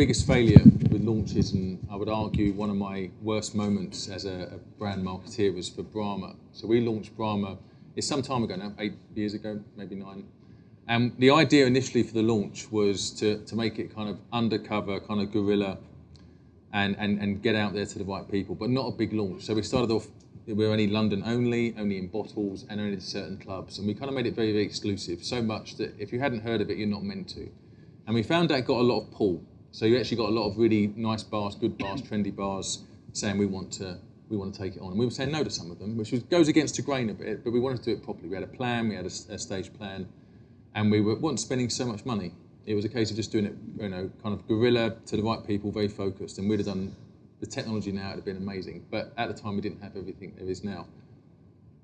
biggest failure with launches, and I would argue one of my worst moments as a brand marketeer, was for Brahma. So we launched Brahma, it's some time ago now, 8 years ago, maybe 9. And the idea initially for the launch was to make it kind of undercover, kind of guerrilla, and get out there to the right people, but not a big launch. So we started off, we were only London only in bottles, and only to certain clubs. And we kind of made it very, very exclusive, so much that if you hadn't heard of it, you're not meant to. And we found that it got a lot of pull. So you actually got a lot of really nice bars, good bars, trendy bars, saying we want to take it on. And we were saying no to some of them, which goes against the grain a bit, but we wanted to do it properly. We had a plan, we had a stage plan, and we weren't spending so much money. It was a case of just doing it, kind of guerrilla to the right people, very focused. And we'd have done, the technology now would have been amazing. But at the time, we didn't have everything there is now.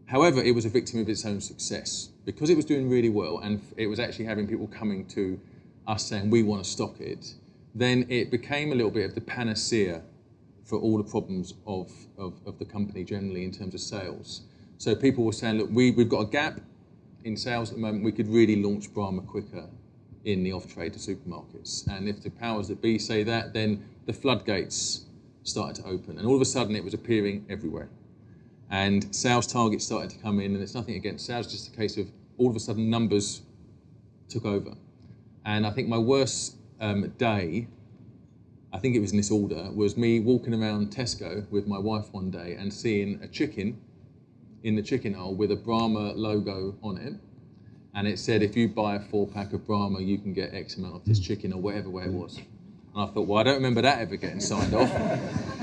However, it was a victim of its own success. Because it was doing really well, and it was actually having people coming to us saying, we want to stock it, then it became a little bit of the panacea for all the problems of the company generally in terms of sales. So people were saying, look, we've got a gap in sales at the moment, we could really launch Brahma quicker in the off-trade to supermarkets. And if the powers that be say that, then the floodgates started to open. And all of a sudden it was appearing everywhere. And sales targets started to come in, and it's nothing against sales, just a case of all of a sudden numbers took over. And I think my worst day, I think it was in this order, was me walking around Tesco with my wife one day and seeing a chicken in the chicken aisle with a Brahma logo on it. And it said, if you buy a 4-pack of Brahma, you can get X amount of this chicken, or whatever way it was. And I thought, well, I don't remember that ever getting signed off.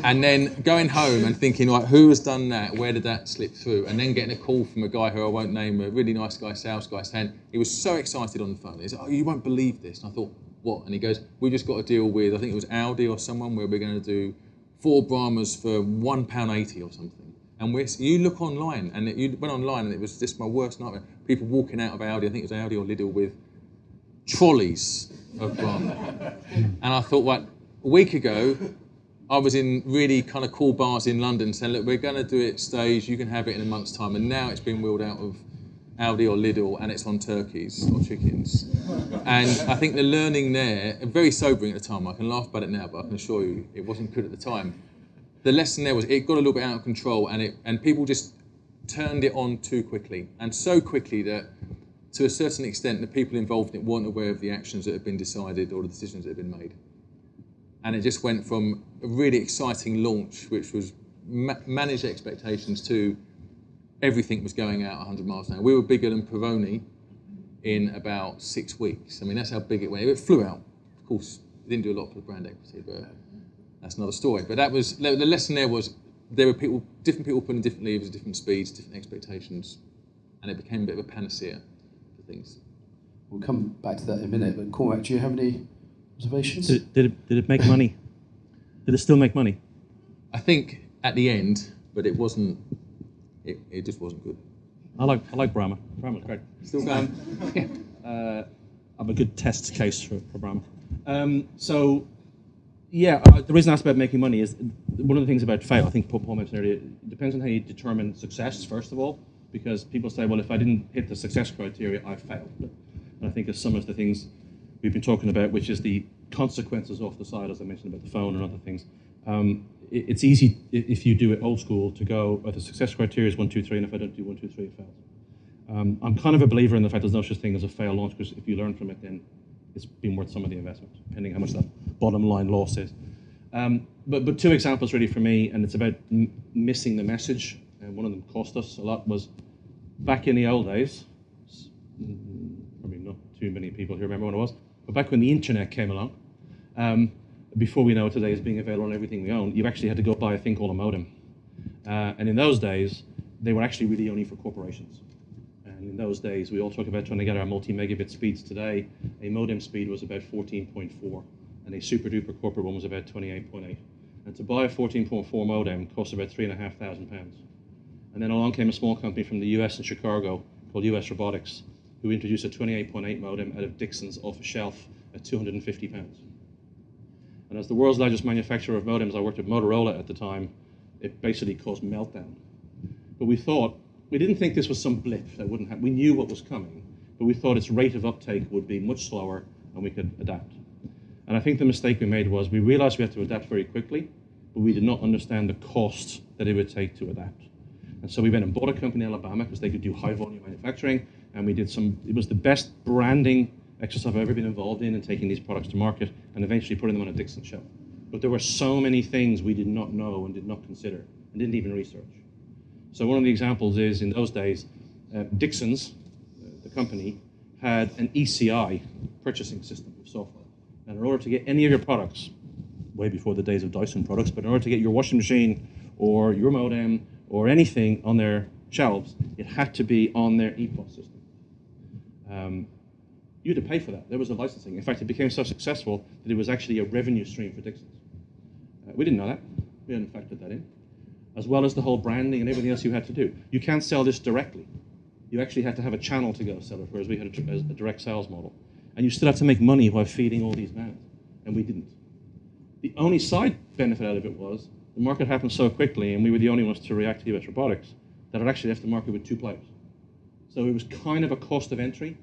And then going home and thinking, right, who has done that? Where did that slip through? And then getting a call from a guy who I won't name, a really nice guy, sales guy, saying, he was so excited on the phone. He said, oh, you won't believe this. And I thought, what? And he goes, we just got a deal with, I think it was Aldi or someone, where we're going to do 4 Brahmas for £1.80 or something. And you look online, and you went online, and it was just my worst nightmare. People walking out of Aldi, I think it was Aldi or Lidl, with trolleys of Brahma. And I thought, well, a week ago, I was in really kind of cool bars in London saying, look, we're going to do it staged, you can have it in a month's time. And now it's been wheeled out of Aldi or Lidl, and it's on turkeys or chickens. And I think the learning there, very sobering at the time, I can laugh about it now, but I can assure you it wasn't good at the time. The lesson there was it got a little bit out of control, and people just turned it on too quickly, and so quickly that to a certain extent the people involved in it weren't aware of the actions that had been decided or the decisions that had been made. And it just went from a really exciting launch, which was managed expectations, to everything was going out 100 miles an hour. We were bigger than Peroni in about 6 weeks. I mean, that's how big it went. It flew out. Of course, it didn't do a lot for the brand equity, but that's another story. But that was the lesson there was there were different people putting different levers, different speeds, different expectations, and it became a bit of a panacea for things. We'll come back to that in a minute, but Cormac, do you have any observations? Did it make money? Did it still make money? I think at the end, but it wasn't. It just wasn't good. I like Brahma. Brahma's great. Still going. I'm a good test case for Brahma. The reason I asked about making money is one of the things about fail. I think Paul mentioned earlier. It depends on how you determine success, first of all, because people say, well, if I didn't hit the success criteria, I failed. And I think of some of the things we've been talking about, which is the consequences off the side, as I mentioned about the phone and other things. It's easy if you do it old school to go, the success criteria is 1, 2, 3, and if I don't do 1, 2, 3, it fails. I'm kind of a believer in the fact there's no such thing as a fail launch, because if you learn from it, then it's been worth some of the investment, depending how much that bottom line loss is. But 2 examples really for me, and it's about missing the message, and one of them cost us a lot, was back in the old days, probably not too many people here remember when it was, but back when the internet came along, before we know it today as being available on everything we own, you actually had to go buy a thing called a modem. And in those days, they were actually really only for corporations. And in those days, we all talk about trying to get our multi-megabit speeds today. A modem speed was about 14.4, and a super-duper corporate one was about 28.8. And to buy a 14.4 modem cost about £3,500. And then along came a small company from the US in Chicago called US Robotics, who introduced a 28.8 modem out of Dixon's off a shelf at £250. And as the world's largest manufacturer of modems, I worked at Motorola at the time, it basically caused meltdown. But we didn't think this was some blip that wouldn't happen. We knew what was coming, but we thought its rate of uptake would be much slower and we could adapt. And I think the mistake we made was we realized we had to adapt very quickly, but we did not understand the cost that it would take to adapt. And so we went and bought a company in Alabama because they could do high volume manufacturing, and we did it was the best branding exercise I've ever been involved in taking these products to market and eventually putting them on a Dixon shelf. But there were so many things we did not know and did not consider and didn't even research. So one of the examples is in those days, Dixon's, the company, had an ECI purchasing system of software. And in order to get any of your products, way before the days of Dyson products, but in order to get your washing machine or your modem or anything on their shelves, it had to be on their EPOS system. You had to pay for that. There was a licensing. In fact, it became so successful that it was actually a revenue stream for Dixon's. We didn't know that. We hadn't factored that in. As well as the whole branding and everything else you had to do. You can't sell this directly. You actually had to have a channel to go sell it, whereas we had a direct sales model. And you still have to make money while feeding all these vans, and we didn't. The only side benefit out of it was the market happened so quickly, and we were the only ones to react to US robotics, that it actually left the market with 2 players. So it was kind of a cost of entry.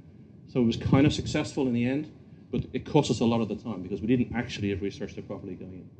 So it was kind of successful in the end, but it cost us a lot of the time because we didn't actually have researched it properly going in.